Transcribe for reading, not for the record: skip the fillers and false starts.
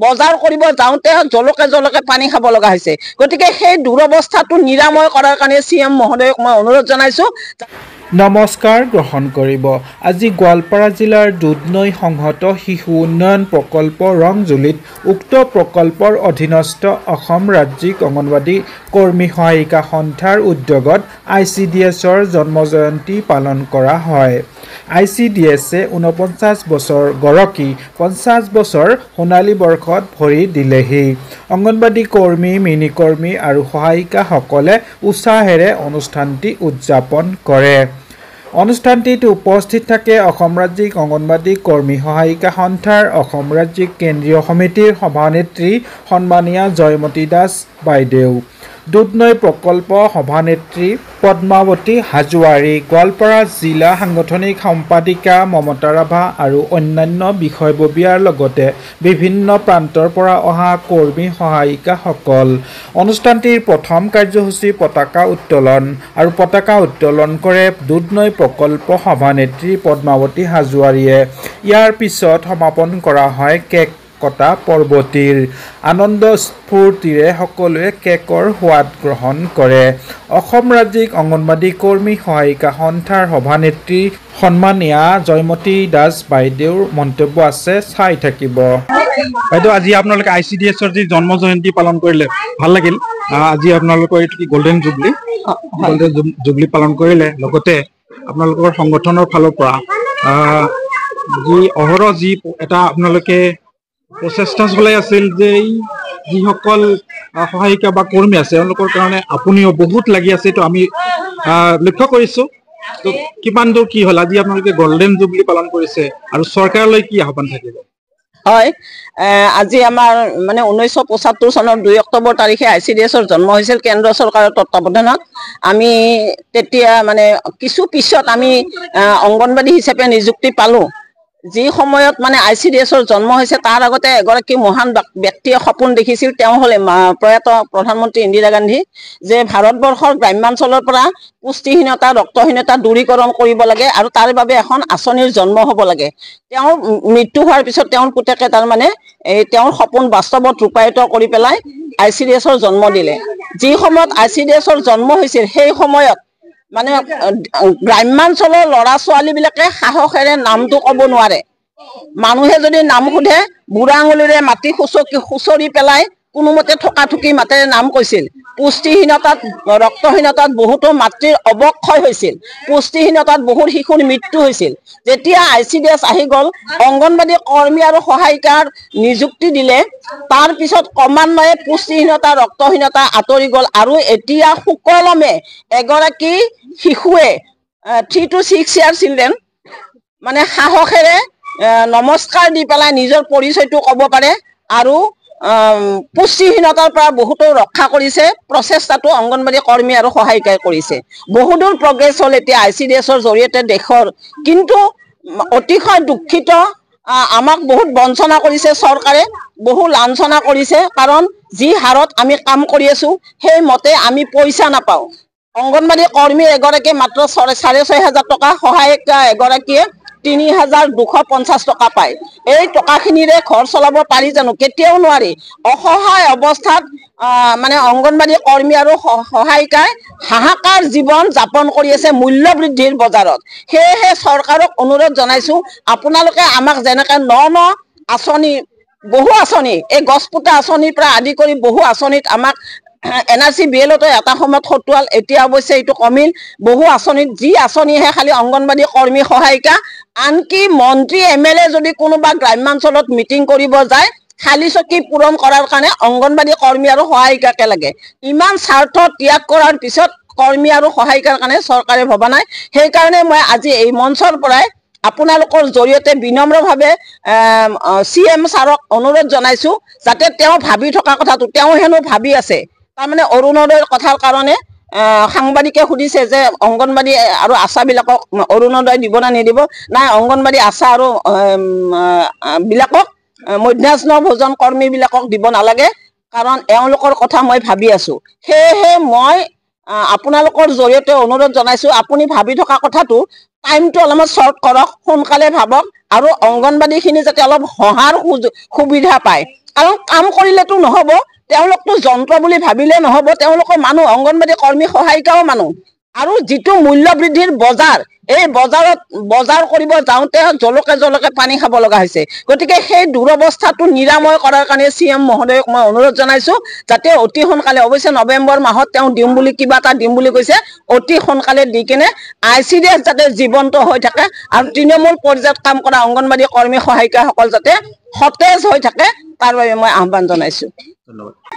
বজাৰ কৰিব যাওঁতে জলকে জলকে পানী খাব লগা হৈছে। গতিকে সেই দুৰৱস্থাটো নিৰাময় কৰাৰ কাৰণে CM মহোদয়ক মই অনুৰোধ জনাইছোঁ। নমস্কাৰ গ্ৰহণ কৰিব। আজি গোৱালপাৰা জিলাৰ দুধনৈ সংহত শিশু উন্নয়ন প্ৰকল্প ৰংজুলিত উক্ত প্ৰকল্পৰ অধীনস্থ অসম ৰাজ্যিক অংগনবাদী কৰ্মী সহায়িকা সন্থাৰ উদ্যোগত ICDSৰ জন্মজয়ন্তী পালন কৰা হয়। ICDSে 49 বছৰ গৰকি 50 বছৰ সোণালী বৰ্ষত ভৰি দিলেহি। অংগনবাদী কৰ্মী, মিনি কৰ্মী আৰু সহায়িকাসকলে উৎসাহেৰে অনুষ্ঠানটি উদযাপন কৰে। অনুষ্ঠানটিত উপস্থিত থাকে অসম ৰাজ্যিক অংগনবাদী কৰ্মী সহায়িকা সন্থাৰ অসম ৰাজ্যিক কেন্দ্ৰীয় সমিতিৰ সভানেত্ৰী সন্মানীয়া জয়মতী দাস বাইদেউ, দুধনৈ প্ৰকল্প সভানেত্ৰী পদ্মাৱতী হাজোৱাৰী, গোৱালপাৰা জিলা সাংগঠনিক সম্পাদিকা মমতা ৰাভা আৰু অন্যান্য বিষয়ববীয়াৰ লগতে বিভিন্ন প্ৰান্তৰ পৰা অহা কৰ্মী সহায়িকাসকল। অনুষ্ঠানটিৰ প্ৰথম কাৰ্যসূচী পতাকা উত্তোলন আৰু পতাকা উত্তোলন কৰে দুধনৈ প্ৰকল্প সভানেত্ৰী পদ্মাৱতী হাজোৱাৰীয়ে। ইয়াৰ পিছত সমাপন কৰা হয় কেক কটা পৰ্বটিৰ। আনন্দ স্ফূৰ্তিৰে সকলোৱে কেকৰ সোৱাদ গ্ৰহণ কৰে। অসম ৰাজ্যিক অংগনবাদী কৰ্মী সহায়িকা সন্থাৰ সভানেত্ৰী সন্মানীয়া জয়মতী দাস বাইদেউৰ মন্তব্য আছে, চাই থাকিব। বাইদেউ, আজি আপোনালোকে ICDSৰ যি জন্ম জয়ন্তী পালন কৰিলে, ভাল লাগিল। আজি আপোনালোকৰ এইটো কি গল্ডেন জুবলি পালন কৰিলে, লগতে আপোনালোকৰ সংগঠনৰ ফালৰ পৰা যি অহৰহ যি এটা আপোনালোকে প্ৰচেষ্টা চলাই আছিল যে যিসকল সহায়িকা বা কৰ্মী আছে তেওঁলোকৰ কাৰণে আপুনিও বহুত লাগি আছে, এইটো আমি লক্ষ্য কৰিছোঁ। তো কিমান দূৰ কি হ'ল আজি আপোনালোকে গল্ডেন জুবলি পালন কৰিছে আৰু চৰকাৰলৈ কি আহ্বান থাকিব? হয়, আজি আমাৰ মানে 1975 চনৰ 2 অক্টোবৰ তাৰিখে ICDSৰ জন্ম হৈছিল কেন্দ্ৰ চৰকাৰৰ তত্ত্বাৱধানত। আমি তেতিয়া মানে কিছু পিছত আমি অংগনবাদী হিচাপে নিযুক্তি পালোঁ। যি সময়ত মানে ICDSৰ জন্ম হৈছে তাৰ আগতে এগৰাকী মহান ব্যক্তিয়ে সপোন দেখিছিল। তেওঁ হ'লে প্ৰয়াত প্ৰধানমন্ত্ৰী ইন্দিৰা গান্ধী, যে ভাৰতবৰ্ষৰ গ্ৰাম্যাঞ্চলৰ পৰা পুষ্টিহীনতা, ৰক্তহীনতা দূৰীকৰণ কৰিব লাগে আৰু তাৰ বাবে এখন আঁচনিৰ জন্ম হ'ব লাগে। তেওঁৰ মৃত্যু হোৱাৰ পিছত তেওঁৰ পুতেকে তাৰমানে তেওঁৰ সপোন বাস্তৱত ৰূপায়িত কৰি পেলাই ICDSৰ জন্ম দিলে। যি সময়ত ICDSৰ জন্ম হৈছিল সেই সময়ত মানে গ্ৰাম্যাঞ্চলৰ ল'ৰা ছোৱালীবিলাকে সাহসেৰে নামটো ক'ব নোৱাৰে। মানুহে যদি নাম সোধে বুঢ়া আঙুলিৰে মাটি খুচৰি পেলাই কোনোমতে থকাথুকি মাতেৰে নাম কৈছিল। পুষ্টিহীনতাত, ৰক্তহীনতাত বহুতো মাতৃৰ অৱক্ষয় হৈছিল। পুষ্টিহীনতাত বহুত শিশুৰ মৃত্যু হৈছিল। যেতিয়া ICDS আহি গ'ল, অংগনবাদী কৰ্মী আৰু সহায়িকাৰ নিযুক্তি দিলে, তাৰ পিছত ক্ৰমান্বয়ে পুষ্টিহীনতা, ৰক্তহীনতা আঁতৰি গ'ল আৰু এতিয়া সুকলমে এগৰাকী শিশুৱে 3 to 6 year চিলড্ৰেন মানে সাহসেৰে নমস্কাৰ দি পেলাই নিজৰ পৰিচয়টো ক'ব পাৰে আৰু পুষ্টিহীনতাৰ পৰা বহুতো ৰক্ষা কৰিছে। প্ৰচেষ্টাটো অংগনবাদী কৰ্মী আৰু সহায়িকাই কৰিছে। বহুদূৰ প্ৰগ্ৰেছ হ'ল এতিয়া ICDSৰ জৰিয়তে দেশৰ, কিন্তু অতিশয় দুখিত আমাক বহুত বঞ্চনা কৰিছে চৰকাৰে, বহু লাঞ্ছনা কৰিছে। কাৰণ যি হাৰত আমি কাম কৰি আছোঁ সেই মতে আমি পইচা নাপাওঁ। অংগনবাদী কৰ্মী এগৰাকীয়ে মাত্ৰ 6,500 টকা, সহায়িকা এগৰাকীয়ে 3,250 টকা পায়। এই টকাখিনিৰে ঘৰ চলাব পাৰি জানো? কেতিয়াও নোৱাৰি। অসহায় অৱস্থাত মানে অংগনবাদী কৰ্মী আৰু সহায়িকাই হাহাকাৰ জীৱন যাপন কৰি আছে মূল্য বৃদ্ধিৰ বজাৰত। সেয়েহে চৰকাৰক অনুৰোধ জনাইছোঁ, আপোনালোকে আমাক যেনেকৈ ন আঁচনি, বহু আঁচনি, এই গছপুতা আঁচনিৰ পৰা আদি কৰি বহু আঁচনিত আমাক NRC BLতো এটা সময়ত খটুৱাল, এতিয়া অৱশ্যে এইটো কমিল। বহু আঁচনিত যি আঁচনিহে খালি অংগনবাদী কৰ্মী সহায়িকা, আনকি মন্ত্ৰী MLA যদি কোনোবা গ্ৰাম্যাঞ্চলত মিটিং কৰিব যায় খালী চকী পূৰণ কৰাৰ কাৰণে অংগনবাদী কৰ্মী আৰু সহায়িকাকে লাগে। ইমান স্বাৰ্থ ত্যাগ কৰাৰ পিছত কৰ্মী আৰু সহায়িকাৰ কাৰণে চৰকাৰে ভবা নাই। সেইকাৰণে মই আজি এই মঞ্চৰ পৰাই আপোনালোকৰ জৰিয়তে বিনম্ৰভাৱে CM ছাৰক অনুৰোধ জনাইছোঁ যাতে তেওঁ ভাবি থকা কথাটো, তেওঁ হেনো ভাবি আছে। তাৰমানে অৰুণোদয়ৰ কথাৰ কাৰণে সাংবাদিকে সুধিছে যে অংগনবাদী আৰু আশাবিলাকক অৰুণোদয় দিব না নিদিব। নাই, অংগনবাদী আশা আৰু বিলাকক মধ্যাহ্ন ভোজন কৰ্মীবিলাকক দিব নালাগে, কাৰণ এওঁলোকৰ কথা মই ভাবি আছোঁ। সেয়েহে মই আপোনালোকৰ জৰিয়তে অনুৰোধ জনাইছোঁ, আপুনি ভাবি থকা কথাটো টাইমটো অলপমান শ্বৰ্ট কৰক, সোনকালে ভাবক আৰু অংগনবাদীখিনি যাতে অলপ সহায়ৰ সুবিধা পায়। কাৰণ কাম কৰিলেতো নহ'ব, তেওঁলোকতো যন্ত্ৰ বুলি ভাবিলে নহ'ব, তেওঁলোকৰ মানুহ, অংগনবাদী কৰ্মী সহায়িকাও মানুহ। আৰু যিটো মূল্য বৃদ্ধিৰ বজাৰ, এই বজাৰত বজাৰ কৰিব যাওঁতে জলকে জলকে পানী খাব লগা হৈছে। গতিকে সেই দুৰৱস্থাটো নিৰাময় কৰাৰ কাৰণে CM মহোদয়ক মই অনুৰোধ জনাইছোঁ যাতে অতি সোনকালে, অৱশ্যে নৱেম্বৰ মাহত তেওঁ দিম বুলি কিবা এটা দিম বুলি কৈছে, অতি সোনকালে দি কিনে ICDS যাতে জীৱন্ত হৈ থাকে আৰু তৃণমূল পৰ্যায়ত কাম কৰা অংগনবাদী কৰ্মী সহায়িকাসকল যাতে সতেজ হৈ থাকে, তাৰ বাবে মই আহ্বান জনাইছোঁ। ধন্যবাদ।